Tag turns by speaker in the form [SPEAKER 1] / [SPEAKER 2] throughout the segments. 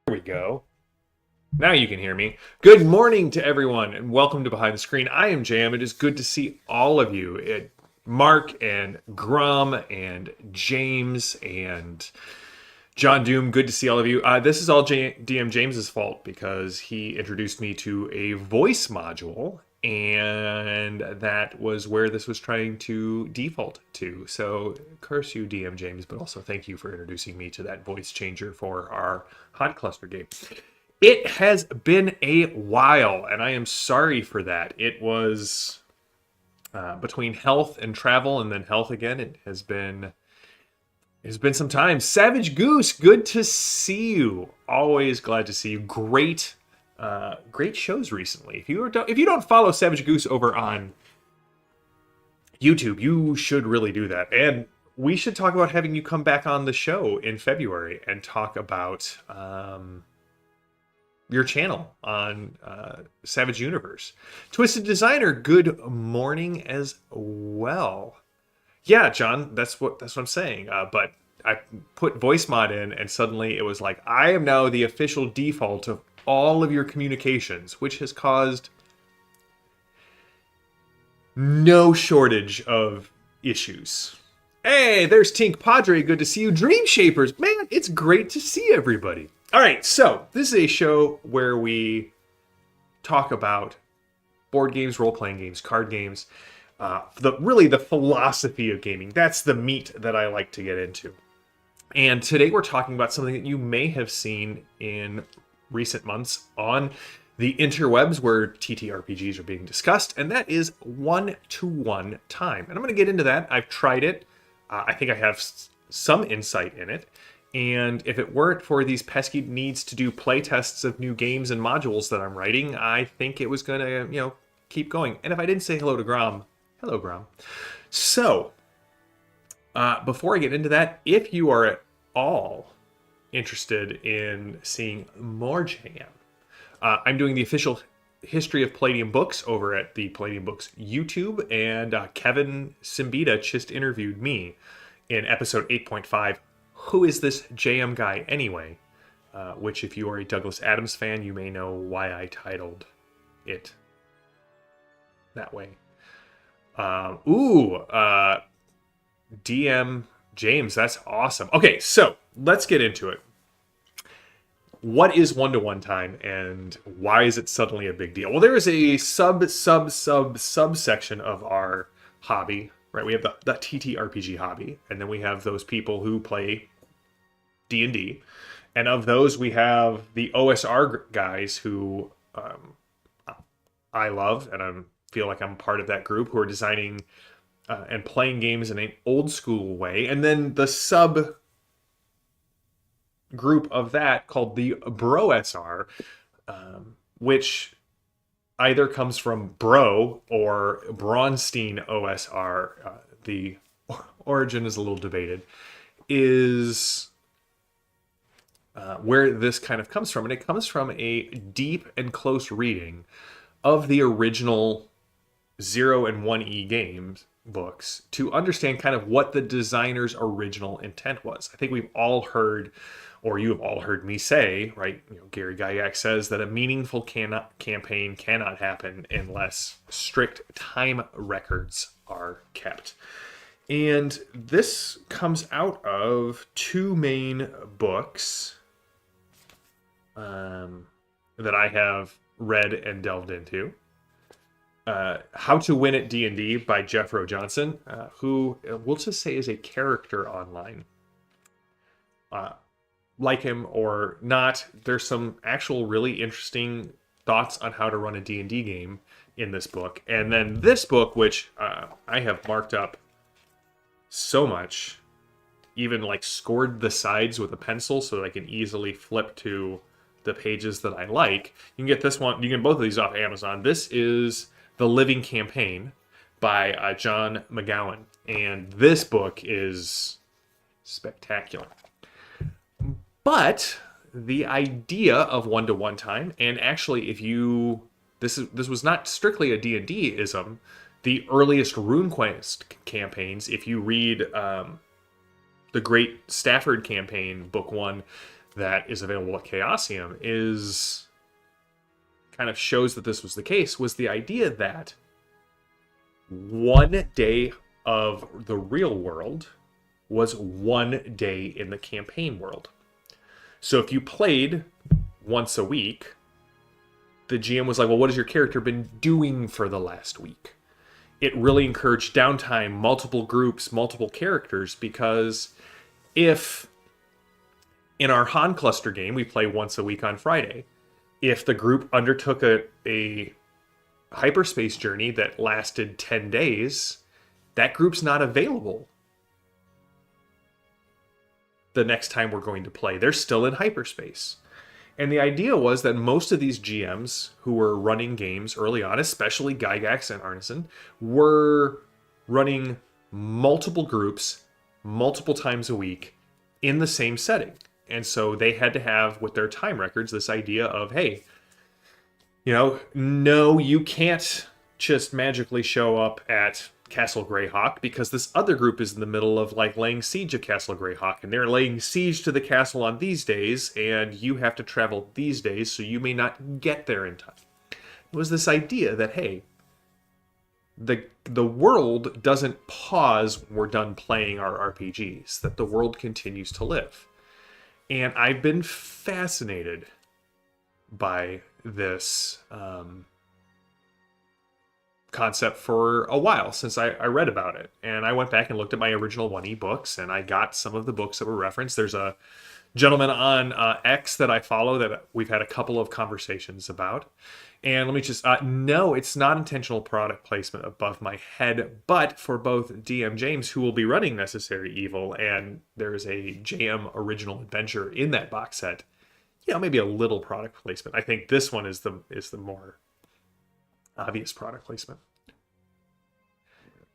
[SPEAKER 1] There we go. Now you can hear me. Good morning to everyone, and welcome to Behind the Screen. I am Jam. It is good to see all of you. Mark and Grum and James and John Doom. Good to see all of you. This is all DM James's fault because he introduced me to a voice module, and that was where this was trying to default to. So curse you, DM James, but also thank you for introducing me to that voice changer for our hot cluster game. It has been a while, and I am sorry for that. It was between health and travel, and then health again. It's been some time. Savage Goose, good to see you. Always glad to see you. Great shows recently. If you don't follow Savage Goose over on YouTube, you should really do that. And we should talk about having you come back on the show in February and talk about your channel on Savage Universe. Twisted Designer, good morning as well. Yeah, John, that's what I'm saying. But I put voice mod in, and suddenly it was like, I am now the official default of all of your communications, which has caused no shortage of issues. Hey, there's Tink Padre. Good to see you. Dream Shapers, man, it's great to see everybody. All right, so this is a show where we talk about board games, role-playing games, card games, the philosophy of gaming. That's the meat that I like to get into. And today we're talking about something that you may have seen in recent months on the interwebs where TTRPGs are being discussed, and that is one-to-one time. And I'm going to get into that. I've tried it. I think I have some insight in it. And if it weren't for these pesky needs to do play tests of new games and modules that I'm writing, I think it was going to, keep going. And if I didn't say hello to Grom, hello, Grom. So, before I get into that, if you are at all interested in seeing more JM, I'm doing the official history of Palladium Books over at the Palladium Books YouTube, and Kevin Simbita just interviewed me in episode 8.5. Who is this JM guy anyway? Which, if you are a Douglas Adams fan, you may know why I titled it that way. DM James, that's awesome. Okay, so let's get into it. What is one-to-one time, and why is it suddenly a big deal? Well, there is a subsection of our hobby, right? We have the TTRPG hobby, and then we have those people who play D&D. And of those, we have the OSR guys who I love, and I feel like I'm part of that group, who are designing and playing games in an old school way. And then the sub group of that called the Bro SR, which either comes from Bro or Braunstein OSR. The origin is a little debated. Is where this kind of comes from. And it comes from a deep and close reading of the original 0 and 1E games books to understand kind of what the designer's original intent was. I think we've all heard, or you have all heard me say, right? Gary Gygax says that a meaningful campaign cannot happen unless strict time records are kept. And this comes out of two main books that I have read and delved into. How to Win at D&D by Jeff Rowe Johnson, who we'll just say is a character online. Like him or not, there's some actual really interesting thoughts on how to run a D&D game in this book. And then this book, which I have marked up so much, even like scored the sides with a pencil so that I can easily flip to the pages that I like. You can get this one, you can get both of these off Amazon. This is The Living Campaign by John McGowan. And this book is spectacular. But the idea of one-to-one time, and actually if you, this was not strictly a D&D-ism, the earliest RuneQuest campaigns, if you read the Great Stafford Campaign, Book 1, that is available at Chaosium is kind of shows that this was the case, was the idea that one day of the real world was one day in the campaign world. So if you played once a week, the GM was like, well, what has your character been doing for the last week? It really encouraged downtime, multiple groups, multiple characters, because if in our Han Cluster game, we play once a week on Friday, if the group undertook a hyperspace journey that lasted 10 days, that group's not available the next time we're going to play. They're still in hyperspace. And the idea was that most of these GMs who were running games early on, especially Gygax and Arneson, were running multiple groups multiple times a week in the same setting. And so they had to have, with their time records, this idea of, hey, no, you can't just magically show up at Castle Greyhawk because this other group is in the middle of laying siege of Castle Greyhawk, and they're laying siege to the castle on these days, and you have to travel these days, so you may not get there in time. It was this idea that, hey, the world doesn't pause when we're done playing our RPGs, that the world continues to live. And I've been fascinated by this concept for a while, since I read about it. And I went back and looked at my original 1E books, and I got some of the books that were referenced. There's a gentleman on X that I follow that we've had a couple of conversations about. And let me just, no, it's not intentional product placement above my head, but for both DM James, who will be running Necessary Evil, and there's a JM Original Adventure in that box set, maybe a little product placement. I think this one is the more obvious product placement.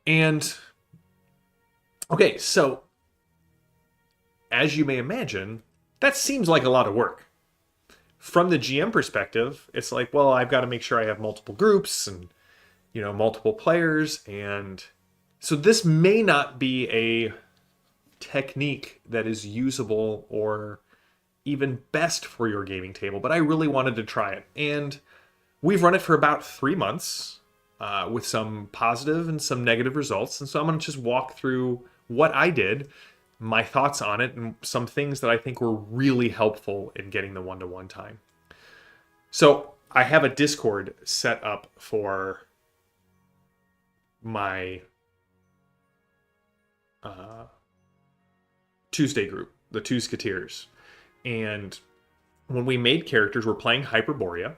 [SPEAKER 1] And, okay, so, as you may imagine, that seems like a lot of work. From the GM perspective, it's like, well, I've got to make sure I have multiple groups and, multiple players. And so this may not be a technique that is usable or even best for your gaming table, but I really wanted to try it. And we've run it for about 3 months with some positive and some negative results. And so I'm going to just walk through what I did, my thoughts on it, and some things that I think were really helpful in getting the one-to-one time. So I have a Discord set up for my Tuesday group, the Tuesketeers. And when we made characters, we're playing Hyperborea.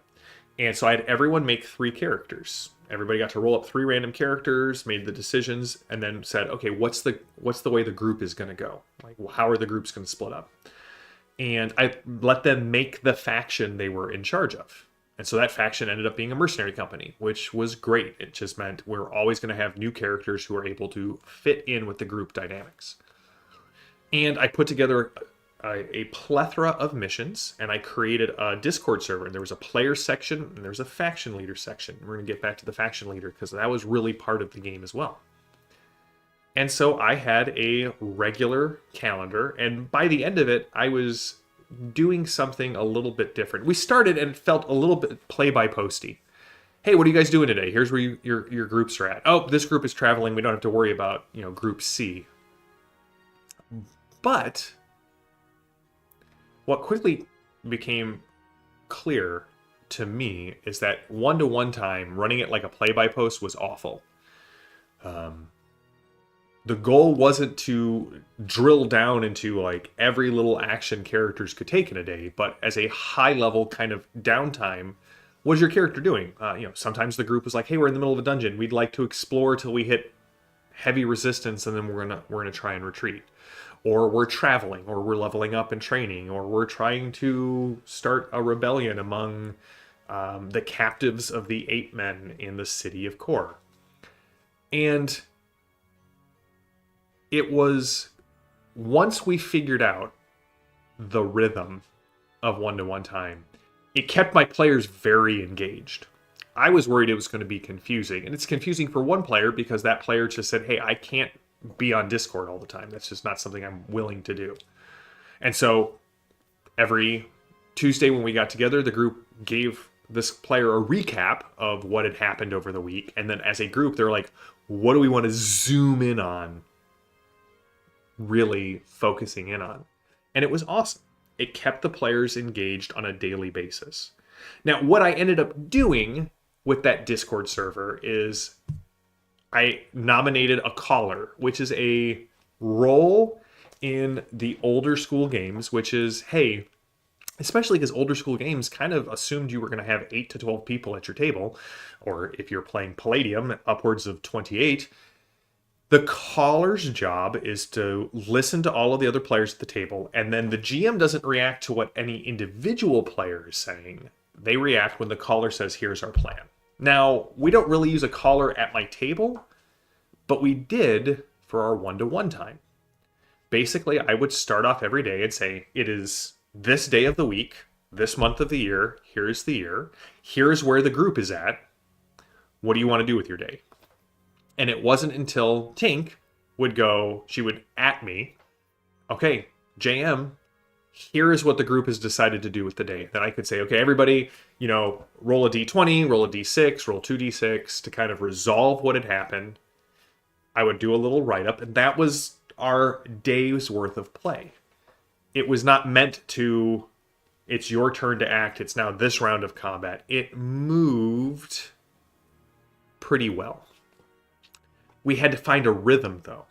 [SPEAKER 1] And so I had everyone make 3 characters. Everybody got to roll up 3 random characters, made the decisions, and then said, okay, what's the way the group is going to go? How are the groups going to split up? And I let them make the faction they were in charge of. And so that faction ended up being a mercenary company, which was great. It just meant we're always going to have new characters who are able to fit in with the group dynamics. And I put together a plethora of missions, and I created a Discord server. And there was a player section, and there was a faction leader section. We're going to get back to the faction leader because that was really part of the game as well. And so I had a regular calendar, and by the end of it, I was doing something a little bit different. We started and it felt a little bit play-by-posty. Hey, what are you guys doing today? Here's where your groups are at. Oh, this group is traveling. We don't have to worry about, Group C. But what quickly became clear to me is that one-to-one time, running it like a play-by-post, was awful. The goal wasn't to drill down into every little action characters could take in a day, but as a high-level kind of downtime, what is your character doing? Sometimes the group was like, hey, we're in the middle of a dungeon. We'd like to explore till we hit heavy resistance, and then we're gonna try and retreat. Or we're traveling, or we're leveling up and training, or we're trying to start a rebellion among the captives of the 8 men in the city of Kor. And it was, once we figured out the rhythm of one-to-one time, it kept my players very engaged. I was worried it was going to be confusing. And it's confusing for one player because that player just said, hey, I can't be on Discord all the time. That's just not something I'm willing to do. And so Every Tuesday when we got together, the group gave this player a recap of what had happened over the week. And then as a group, they're like, what do we want to zoom in on? Really focusing in on. And it was awesome. It kept the players engaged on a daily basis. Now, what I ended up doing with that Discord server is I nominated a caller, which is a role in the older school games, which is, hey, especially because older school games kind of assumed you were going to have 8 to 12 people at your table, or if you're playing Palladium, upwards of 28. The caller's job is to listen to all of the other players at the table, and then the GM doesn't react to what any individual player is saying. They react when the caller says, here's our plan. Now, we don't really use a caller at my table, but we did for our one-to-one time. Basically, I would start off every day and say, it is this day of the week, this month of the year, here's the year, here's where the group is at. What do you want to do with your day? And it wasn't until Tink would go, she would at me, okay, JM, here is what the group has decided to do with the day. Then I could say, okay, everybody, roll a d20, roll a d6, roll 2d6 to kind of resolve what had happened. I would do a little write-up, and that was our day's worth of play. It was not meant to, it's your turn to act, it's now this round of combat. It moved pretty well. We had to find a rhythm, though.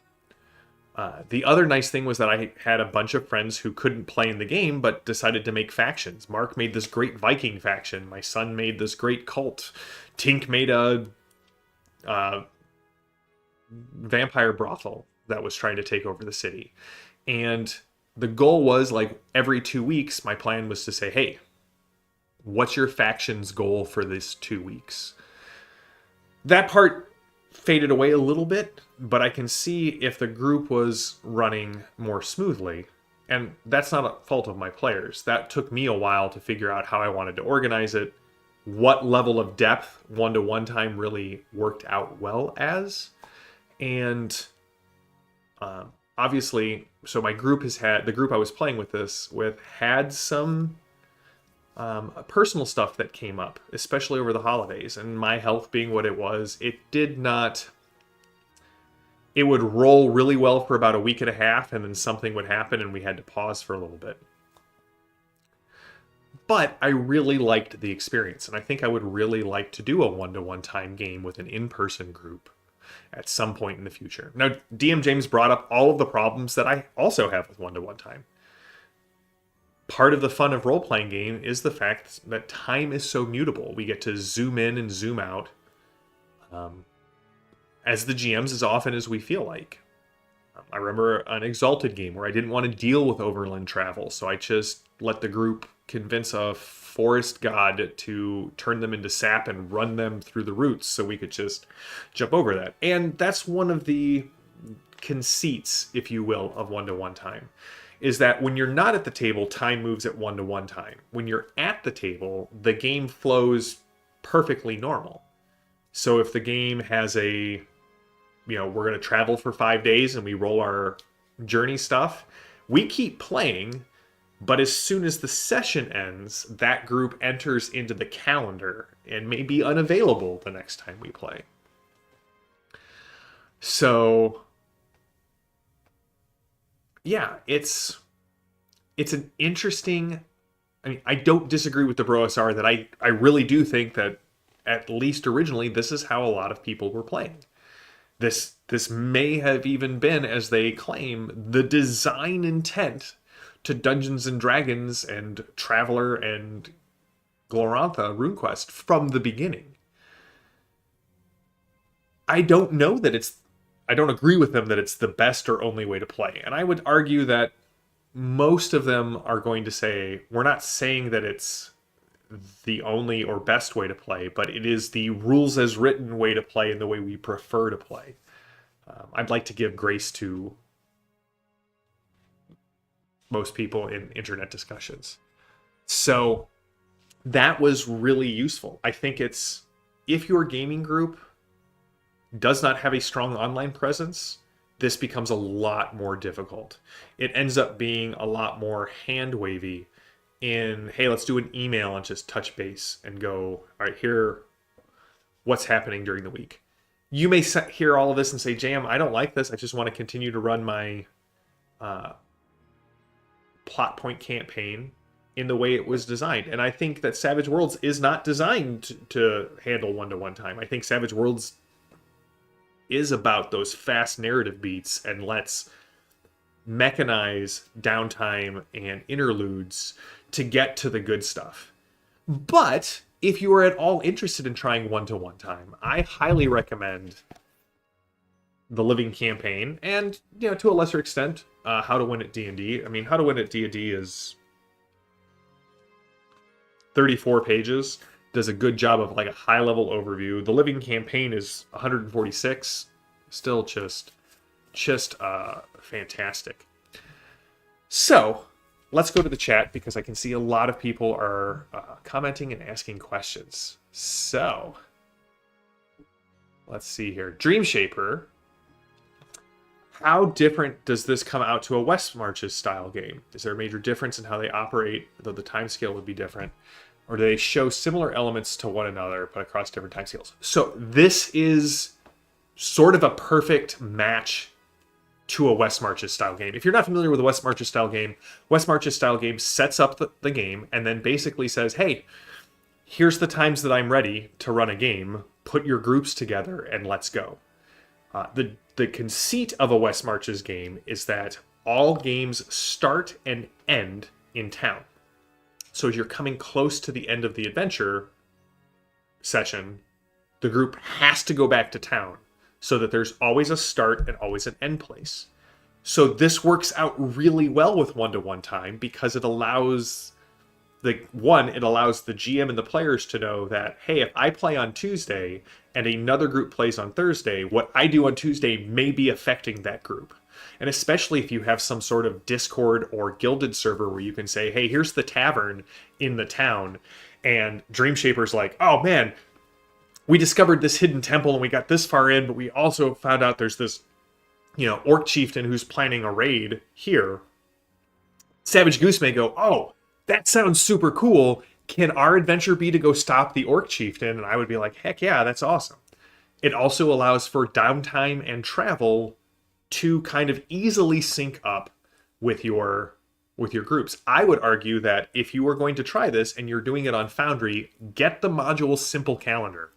[SPEAKER 1] The other nice thing was that I had a bunch of friends who couldn't play in the game, but decided to make factions. Mark made this great Viking faction. My son made this great cult. Tink made a vampire brothel that was trying to take over the city. And the goal was, like, every 2 weeks, my plan was to say, hey, what's your faction's goal for this 2 weeks? That part faded away a little bit, but I can see if the group was running more smoothly. And that's not a fault of my players. That took me a while to figure out how I wanted to organize it, what level of depth one-to-one time really worked out well as. And obviously, so my group the group I was playing with this with had some personal stuff that came up, especially over the holidays, and my health being what it was, it would roll really well for about a week and a half, and then something would happen and we had to pause for a little bit. But I really liked the experience, and I think I would really like to do a one-to-one time game with an in-person group at some point in the future. Now, DM James brought up all of the problems that I also have with one-to-one time. Part of the fun of role-playing game is the fact that time is so mutable. We get to zoom in and zoom out as the GMs as often as we feel like. I remember an Exalted game where I didn't want to deal with overland travel, so I just let the group convince a forest god to turn them into sap and run them through the roots so we could just jump over that. And that's one of the conceits, if you will, of one-to-one time. Is that when you're not at the table, time moves at one-to-one time. When you're at the table, the game flows perfectly normal. So if the game has we're going to travel for 5 days and we roll our journey stuff, we keep playing, but as soon as the session ends, that group enters into the calendar and may be unavailable the next time we play. So yeah, it's an interesting. I mean, I don't disagree with the BroSR that I really do think that at least originally this is how a lot of people were playing. This may have even been, as they claim, the design intent to Dungeons and Dragons and Traveller and Glorantha RuneQuest from the beginning. I don't know that I don't agree with them that it's the best or only way to play. And I would argue that most of them are going to say, we're not saying that it's the only or best way to play, but it is the rules as written way to play and the way we prefer to play. I'd like to give grace to most people in internet discussions. So that was really useful. I think if your gaming group does not have a strong online presence, this becomes a lot more difficult. It ends up being a lot more hand-wavy in, hey, let's do an email and just touch base and go, all right, here, what's happening during the week. You may hear all of this and say, Jam, I don't like this. I just want to continue to run my plot point campaign in the way it was designed. And I think that Savage Worlds is not designed to handle one-to-one time. I think Savage Worlds is about those fast narrative beats and lets mechanize downtime and interludes to get to the good stuff. But if you are at all interested in trying one-to-one time, I highly recommend the Living Campaign and, to a lesser extent, How to Win at D&D. I mean, How to Win at D&D is 34 pages, does a good job of like a high-level overview. The Living Campaign is 146, still just fantastic. So, let's go to the chat because I can see a lot of people are commenting and asking questions. So, let's see here. Dream Shaper, how different does this come out to a West Marches style game? Is there a major difference in how they operate, though the timescale would be different? Or do they show similar elements to one another, but across different timescales? So this is sort of a perfect match to a West Marches style game. If you're not familiar with a West Marches style game sets up the game and then basically says, hey, here's the times that I'm ready to run a game. Put your groups together and let's go. The conceit of a West Marches game is that all games start and end in town. So as you're coming close to the end of the adventure session, the group has to go back to town so that there's always a start and always an end place. So this works out really well with one-to-one time because it allows it allows the GM and the players to know that, hey, if I play on Tuesday and another group plays on Thursday, what I do on Tuesday may be affecting that group. And especially if you have some sort of Discord or Guilded server where you can say, hey, here's the tavern in the town. And Dream Shaper's like, oh man, we discovered this hidden temple and we got this far in, but we also found out there's this, orc chieftain who's planning a raid here. Savage Goose may go, oh, that sounds super cool. Can our adventure be to go stop the orc chieftain? And I would be like, heck yeah, that's awesome. It also allows for downtime and travel to kind of easily sync up with your groups. I would argue that if you are going to try this and you're doing it on Foundry, get the module Simple Calendar.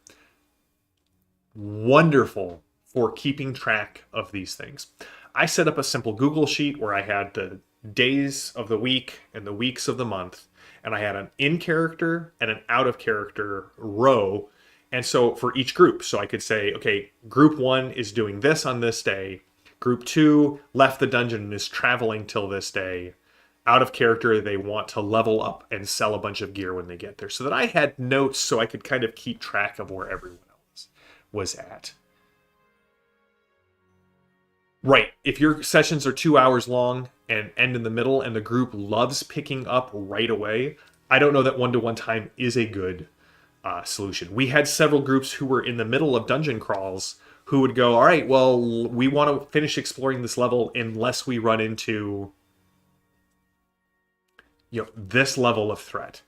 [SPEAKER 1] Wonderful for keeping track of these things. I set up a simple Google Sheet where I had the days of the week and the weeks of the month, and I had an in-character and an out-of-character row, and so for each group. So I could say, okay, group 1 is doing this on this day, group 2 left the dungeon and is traveling till this day, out of character, they want to level up and sell a bunch of gear when they get there, so that I had notes so I could kind of keep track of where everyone else was at. Right, if your sessions are 2 hours long and end in the middle and the group loves picking up right away, I don't know that one-to-one time is a good solution. We had several groups who were in the middle of dungeon crawls who would go, all right, well, we want to finish exploring this level unless we run into this level of threat.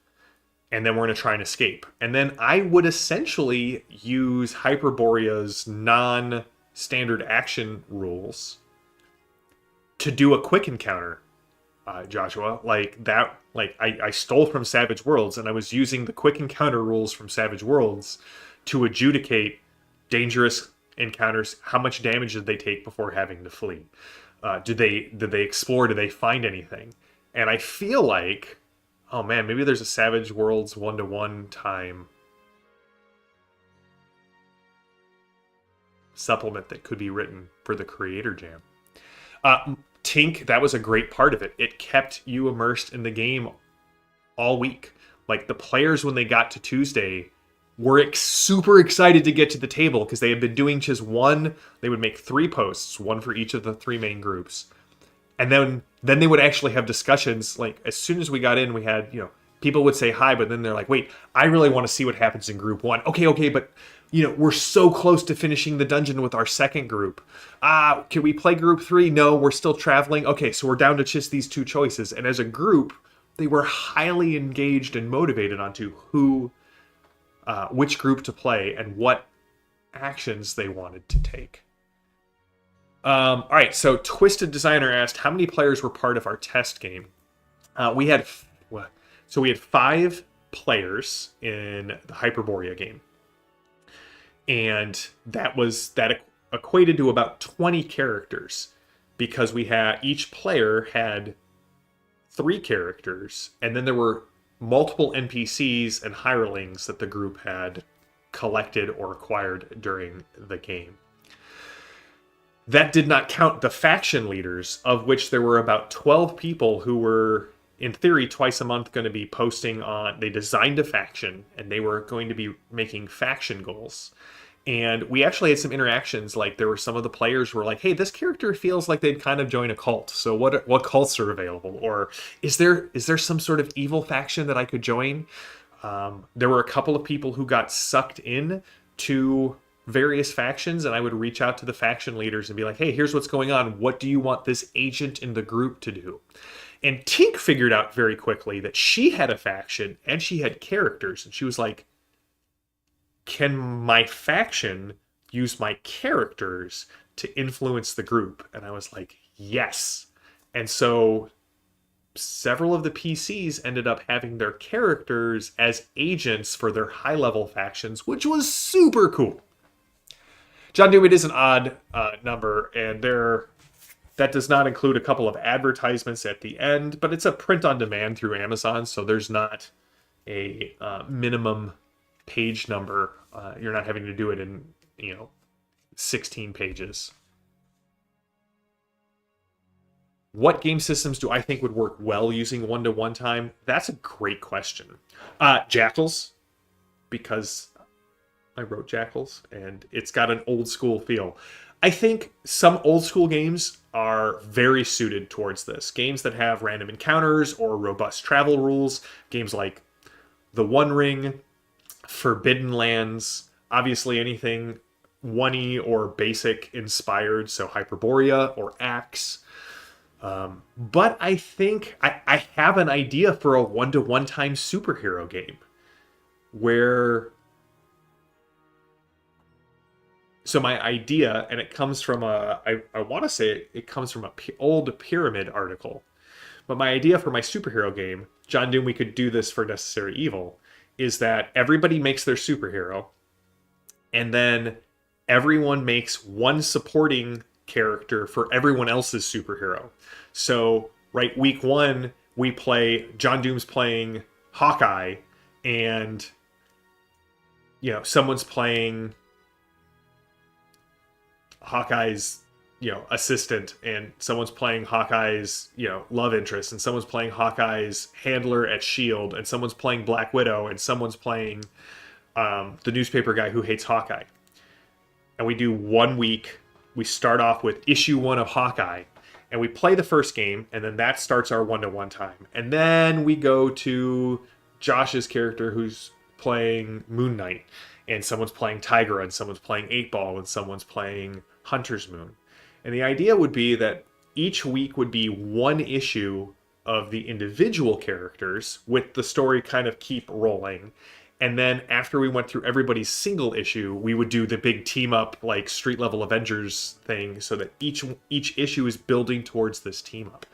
[SPEAKER 1] And then we're going to try and escape. And then I would essentially use Hyperborea's non-standard action rules to do a quick encounter, Joshua. I stole from Savage Worlds, and I was using the quick encounter rules from Savage Worlds to adjudicate dangerous encounters. How much damage did they take before having to flee? Did they explore? Did they find anything? And I feel like, oh man, maybe there's a Savage Worlds one-to-one time supplement that could be written for the Creator Jam. Tink, that was a great part of it. It kept you immersed in the game all week. Like, the players, when they got to Tuesday, were super excited to get to the table because they had been doing just one. They would make 3 posts, one for each of the 3 main groups. And then they would actually have discussions. Like, as soon as we got in, we had, people would say hi, but then they're like, wait, I really want to see what happens in group 1. Okay, but, we're so close to finishing the dungeon with our second group. Can we play group 3? No, we're still traveling. Okay, so we're down to just these 2 choices. And as a group, they were highly engaged and motivated onto who, which group to play and what actions they wanted to take. All right, so Twisted Designer asked, how many players were part of our test game? We had 5 players in the Hyperborea game, and that equated to about 20 characters, because each player had 3 characters, and then there were multiple NPCs and hirelings that the group had collected or acquired during the game. That did not count the faction leaders, of which there were about 12 people who were, in theory, twice a month going to be posting on. They designed a faction, and they were going to be making faction goals. And we actually had some interactions. Like, there were some of the players were like, hey, this character feels like they'd kind of join a cult. So what cults are available? Or is there some sort of evil faction that I could join? There were a couple of people who got sucked in to various factions, and I would reach out to the faction leaders and be like, hey, here's what's going on. What do you want this agent in the group to do? And Tink figured out very quickly that she had a faction and she had characters. And she was like, can my faction use my characters to influence the group? And I was like, yes. And so several of the PCs ended up having their characters as agents for their high-level factions, which was super cool. John Doom, it is an odd number, and that does not include a couple of advertisements at the end, but it's a print on demand through Amazon, so there's not a minimum page number. You're not having to do it in 16 pages. What game systems do I think would work well using one-to-one time? That's a great question. Jackals, because I wrote Jackals, and it's got an old school feel. I think some old school games are very suited towards this. Games that have random encounters or robust travel rules. Games like The One Ring, Forbidden Lands, obviously anything 1E or basic inspired, so Hyperborea or Axe. But I think I have an idea for a one-to-one time superhero game where... So my idea, and it comes from I want to say it comes from an old Pyramid article, but my idea for my superhero game, John Doom, we could do this for Necessary Evil, is that everybody makes their superhero, and then everyone makes one supporting character for everyone else's superhero. So, right, week 1, we play, John Doom's playing Hawkeye, and, someone's playing Hawkeye's, assistant, and someone's playing Hawkeye's, love interest, and someone's playing Hawkeye's handler at S.H.I.E.L.D., and someone's playing Black Widow, and someone's playing the newspaper guy who hates Hawkeye. And we do 1 week. We start off with issue 1 of Hawkeye, and we play the first game, and then that starts our one-to-one time. And then we go to Josh's character who's playing Moon Knight, and someone's playing Tigra, and someone's playing 8-Ball, and someone's playing Hunter's Moon. And the idea would be that each week would be 1 issue of the individual characters, with the story kind of keep rolling. And then after we went through everybody's single issue, we would do the big team up, like street level Avengers thing, so that each issue is building towards this team up.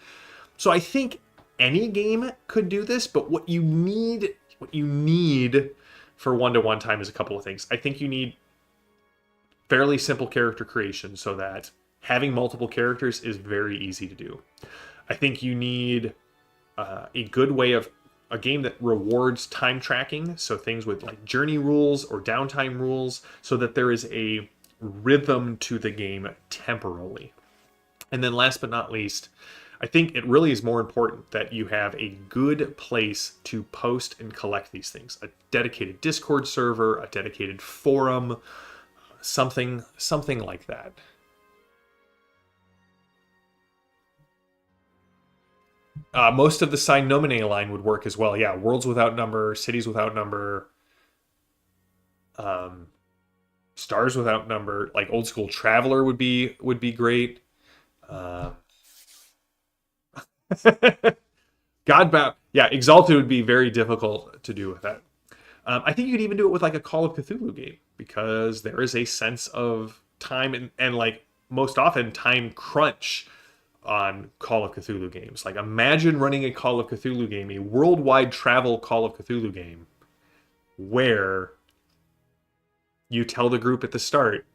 [SPEAKER 1] So I think any game could do this, but what you need for one-to-one time is a couple of things. I think you need fairly simple character creation so that having multiple characters is very easy to do. I think you need a good way of a game that rewards time tracking, so things with like journey rules or downtime rules, so that there is a rhythm to the game temporally. And then last but not least, I think it really is more important that you have a good place to post and collect these things. A dedicated Discord server, a dedicated forum, something like that. Most of the Sign Nomine line would work as well. Yeah, Worlds Without Number, Cities Without Number, Stars Without Number, like Old School Traveler would be great. Godbound Yeah, Exalted would be very difficult to do with that. I think you could even do it with like a Call of Cthulhu game because there is a sense of time and like most often time crunch on Call of Cthulhu games. Like imagine running a Call of Cthulhu game, a worldwide travel Call of Cthulhu game, where you tell the group at the start,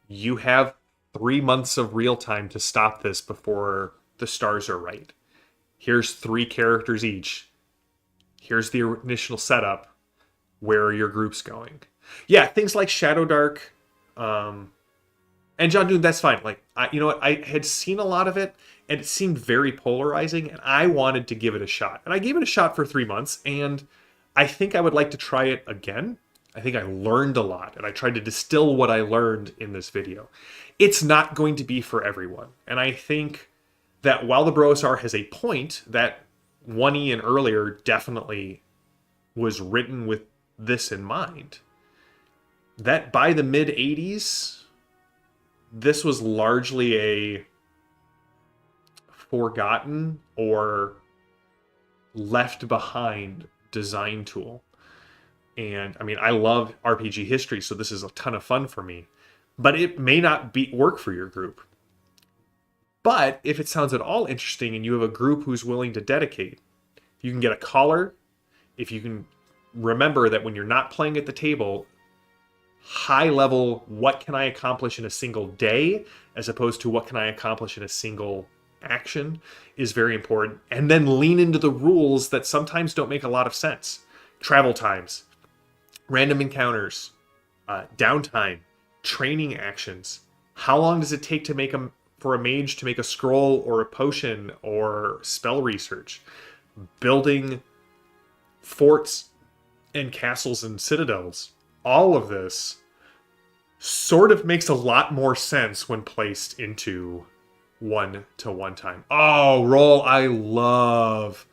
[SPEAKER 1] you have 3 months of real time to stop this before the stars are right. Here's 3 characters each. Here's the initial setup. Where are your groups going? Yeah, things like Shadow Dark, and John Doon, that's fine. Like, you know what? I had seen a lot of it, and it seemed very polarizing, and I wanted to give it a shot. And I gave it a shot for 3 months, and I think I would like to try it again. I think I learned a lot, and I tried to distill what I learned in this video. It's not going to be for everyone, and I think that while the Broasar has a point, that 1E and earlier definitely was written with this in mind, that by the mid 80s, this was largely a forgotten or left behind design tool. And I mean, I love RPG history, so this is a ton of fun for me, but it may not work for your group. But if it sounds at all interesting and you have a group who's willing to dedicate, you can get a caller. If you can remember that when you're not playing at the table, high level, what can I accomplish in a single day, as opposed to what can I accomplish in a single action, is very important. And then lean into the rules that sometimes don't make a lot of sense. Travel times, random encounters, downtime, training actions. How long does it take to make for a mage to make a scroll or a potion or spell research? Building forts and castles and citadels. All of this sort of makes a lot more sense when placed into 1-to-1 time. Oh, roll! I love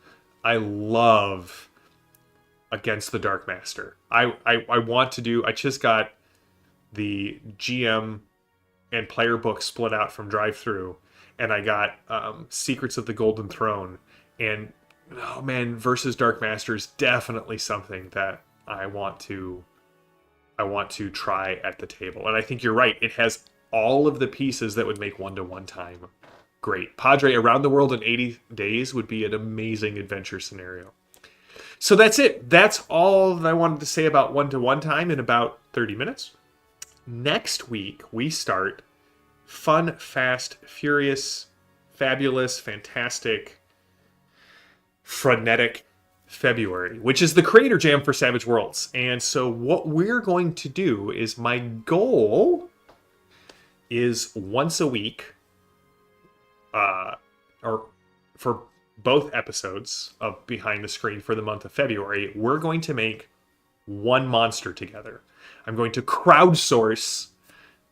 [SPEAKER 1] Against the Dark Master. I want to do. I just got the GM and player book split out from Drive-Thru, and I got Secrets of the Golden Throne, and oh man, versus Dark Master is definitely something that I want to try at the table. And I think you're right. It has all of the pieces that would make 1-to-1 time great. Padre Around the World in 80 Days would be an amazing adventure scenario. So that's it. That's all that I wanted to say about 1-to-1 time in about 30 minutes. Next week, we start Fun, Fast, Furious, Fabulous, Fantastic, Frenetic February, which is the Creator Jam for Savage Worlds. And so what we're going to do is, my goal is once a week, or for both episodes of Behind the Screen for the month of February, we're going to make one monster together. I'm going to crowdsource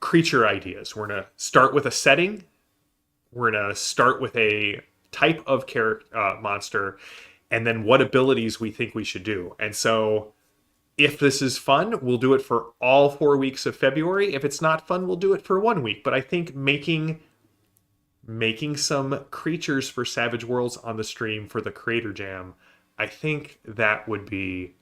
[SPEAKER 1] creature ideas. We're going to start with a setting. We're going to start with a type of monster, and then what abilities we think we should do. And so if this is fun, we'll do it for all 4 weeks of February. If it's not fun, we'll do it for 1 week. But I think making some creatures for Savage Worlds on the stream for the Creator Jam, I think that would be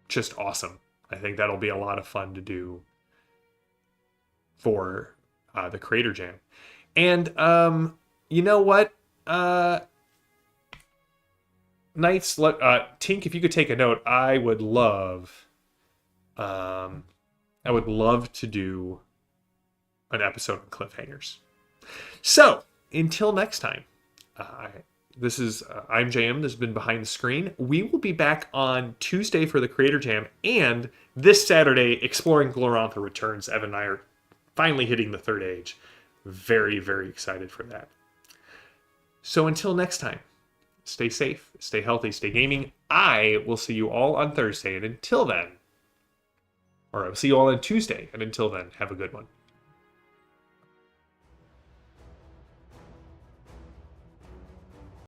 [SPEAKER 1] just awesome. I think that'll be a lot of fun to do for the Creator Jam. And you know what? Knights, Tink, if you could take a note, I would love to do an episode on cliffhangers. So, until next time, this is I'm JM. This has been Behind the Screen. We will be back on Tuesday for the Creator Jam, and this Saturday, Exploring Glorantha returns. Evan and I are finally hitting the third age. Very, very excited for that. So until next time, stay safe, stay healthy, stay gaming. I will see you all on Thursday, and until then, or I'll see you all on Tuesday, and until then, have a good one.